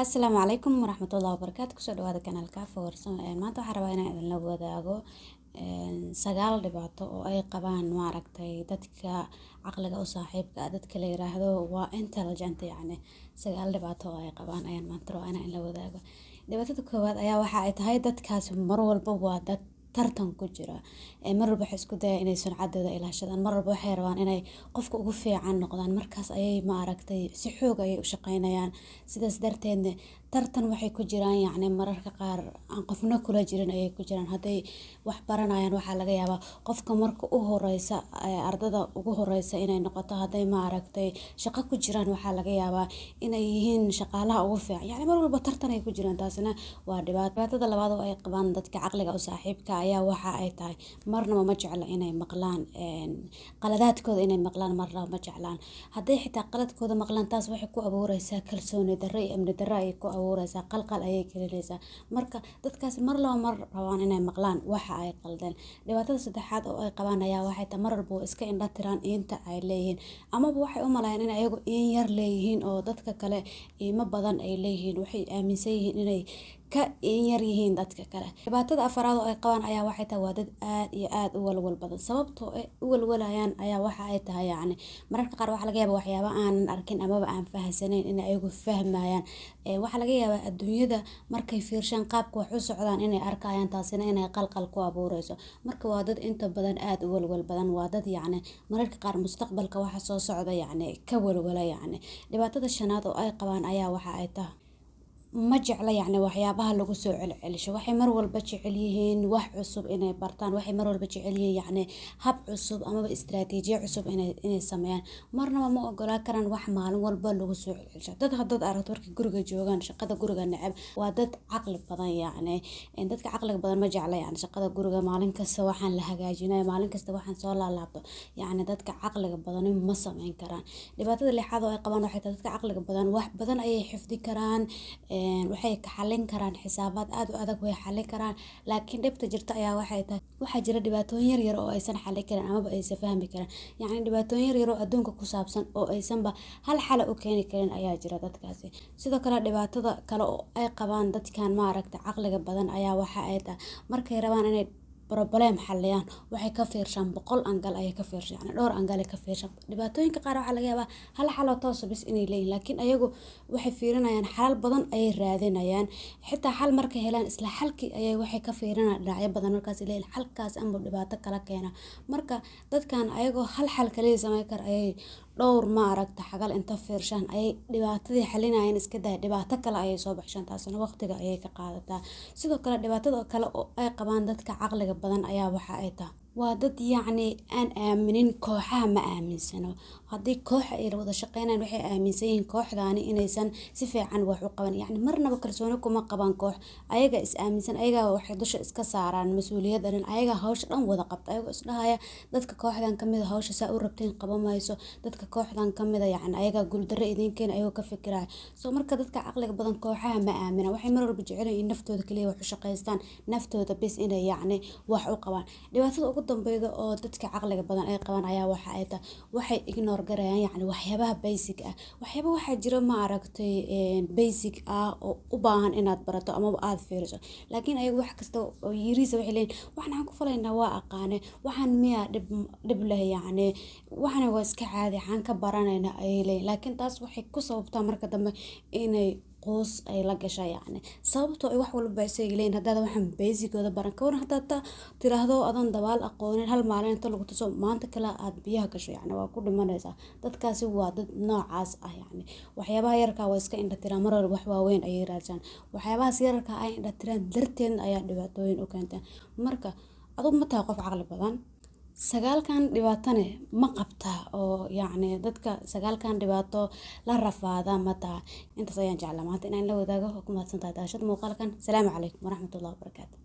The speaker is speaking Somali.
asalaamu calaykum waraxmatullahi wabarakaatu. Kusoo dhawaada kanaalka Fawarsan. Maanta waxaan rabaa inaan idinla wadaago sagaal dhibaato oo ay qabaan maaragtay dadka caqliga u saaxiibka ah, dadka la yiraahdo waa intelligent, yacni sagaal dhibaato oo ay qabaan ayaan maanta rabaa inaan idinla wadaago. Dhibaatada koowaad ayaa waxa ay tahay dadkaasi mar walba waa dad tartan ku jira. Mar walba waxay isku dayaan inay sumcaddooda ilaashadaan, mar walba waxay rabaan inay qofka ugu fiican noqdaan, markaas ayay maaragtay si xoog ayay u shaqaynayaan. Sidaas darteedna tartan waxay ku jiraan, yacni mararka qaar aan qofna kula jirin ayay ku jiraan. Hadday wax baranayaan waxaa laga yaabaa qofka marka u horeysa ardada ugu horeysa inay noqoto. Hadday maaragtay shaqo ku jiraan waxaa laga yaabaa inay yihiin shaqaalaha ugu fiican, yacni mar walba tartan ay ku jiraan. Taasina waa dhibaato. Dhibaatada labaad oo ay qabaan dadka caqliga u saaxiibka ayaa waxa ay tahay marnaba ma jecla inay maqlaan qaladaadkooda, inay maqlaan marnaba ma jeclaan. Hadday xitaa qaladkooda maqlaan, taas waxay ku abuureysaa kalsooni darro iyo amni darro ayay ku abuureysaa, qalqal ayay gelinaysaa. Marka dadkaas mar rabaan inay maqlaan waxa ay qaldeen. Dhibaatada saddexaad oo ay qabaan ayaa waxay tahay mar walba iska indha tiraan inta ay leeyihiin, amaba waxay u maleeyaan in ayagu in yar leeyihiin oo dadka kale qiimo badan ay leeyihiin. Waxay aaminsan yihiin inay ka in yar yihiin dadka kale. Dhibaatada afraad oo ay qabaan ayaa waxay tahay waa dad aad iyo aad u walwal badan. Sababtoo ay u walwalayaan ayaa waxa ay tahay, yacni mararka qaar waxaa laga yaabaa waxyaabo aanan arkin amaba aan fahansanayn in ayagu fahmayaan. Waxaa laga yaabaa adduunyada markay fiirshaan qaabka wax u socdaan inay arkayaan, taasina inay qalqal ku abuureyso. Marka waa dad inta badan aad u walwal badan, waa dad yacni mararka qaar mustaqbalka waxa soo socda yacni ka walwala yacni. Dhibaatada shanaad oo ay qabaan ayaa waxa ay tahay ma jecla yacni waxyaabaha lagu soo celcelisho. Waxay mar walba jecel yihiin wax cusub inay bartaan, waxay mar walba jecel yihiin yacni hab cusub amaba istiraatiijiyo cusub inay sameeyaan. Marnaba ma ogolaan karaan wax maalin walba lagu soo celcelisho. Dad haddaad aragto markay guriga joogaan shaqada guriga neceb waa dad caqli badan, yacni dadka caqliga badan ma jecla yacni shaqada guriga maalin kasta waxaan la hagaajinayo, maalin kasta waxaan soo laalaabto, yacni dadka caqliga badan ma sameyn karaan. Dhibaatada lixaad oo ay qabaan waxay tahay dadka caqliga badan wax badan ayay xifdi karaan, waxay ka xallin karaan xisaabaad aad u adag way xallin karaan. Laakiin dhibta jirta ayaa waxay tahay waxaa jira dhibaatooyin yar yar oo aysan xallin karin amaba aysan fahmi karin, yacni dhibaatooyin yar yar oo adduunka ku saabsan oo aysanba hal xal u keeni karin ayaa jira dadkaasi. Sidoo kale dhibaatada kale oo ay qabaan dadkan maaragtay caqliga badan ayaa waxa ay tahay markay rabaan inay problem xalliyaan waxay ka fiirshaan boqol angal ayay ka fiirshaan, yacni dhowr angal ay ka fiirshaan. Dhibaatooyinka qaar waxaa laga yaabaa hal xal oo toos ah bis inay leeyihiin, laakiin ayagu waxay fiirinayaan xalal badan ayay raadinayaan. Xitaa xal markay helaan isla xalkii ayay waxay ka fiirinayaan dhinacyo badan, markaas leeyihiin xalkaas ama dhibaato kala keena. Marka dadkan ayagoo hal xal kaliya sameyn kara ayay dhowr maaragta xagal inta fiirshaan ayay dhibaatadii xalinayaan iska day dhibaato kale ayay soo baxshaan, taasina waqtiga ayay ka qaadataa. Sidoo kale dhibaatada kale oo ay qabaan dadka caqliga badan ayaa waxa ay tahay waa dad yacni aan aaminin kooxaha, ma aaminsano. Haddii koox ay wada shaqeynayaan waxay aaminsan yihiin kooxdaani inaysan si fiican wax u qaban, yacni marnaba kalsooni kuma qabaan koox. Ayaga is aaminsan, ayaga waxay dusha iska saaraan mas'uuliyadda dhan, ayaga hawsha dhan wada qabta. Ayaga is dhahaya dadka kooxdan ka mid ah hawsha saa u rabteen qaban mayso, dadka kooxdan ka mid ah yacni ayaga guuldarro idin keena ayuu ka fikiraya. Marka dadka caqliga badan kooxaha ma aamina, waxay mar walba jecel yihiin naftooda kaliya wax u shaqeystaan, naftooda bis inay yacni wax u qabaan. Dhibaatada ugu dambayda oo dadka caqliga badan ay qabaan ayaa waxa ay tahay waxay ignore garayaan yacni waxyaabaha basic ah. Waxyaabo waxaa jira maaragtay basic ah oo u baahan inaad barato amaba aad fiiriso, laakiin ayagu wax kasta oo yiriisa waxay leeyihiin waxaan ku falaynaa waa aqaane, waxaan miyaa dhib leh, yacni waxana waa iska caadi, waxaan ka baranayna ayay leeyihiin. Laakiin taas waxay ku sababtaa marka dambe inay qoos ay la gashaa, yacni sababtoo ay wax walba isay leeyihiin haddaad waxaan basic-ooda baran ka waran haddaad tiraahdo adoon dabaal aqoonin hal maalin inta lagu tuso maanta kale aad biyaha gasho, yacni waa ku dhimanaysaa. Dadkaasi waa dad noocaas ah, yacni waxyaabaha yarkaa waa iska indha tiraan, mar walba wax waaweyn ayay raadsan. Waxyaabahaas yarkaa ay indha tiraan darteedna ayaa dhibaatooyin u keentay. Marka adigu ma tahay qof caqli badan? Sagaalkan dhibaatane ma qabtaa oo yacni dadka sagaalkan dhibaato la rafaada ma taha. Intaas ayaan jeclaa maanta inaan la wadaago. Ku mahadsantahay daawashada muuqaalkan. Asalaamu calaykum waraxmatullahi wabarakaatu.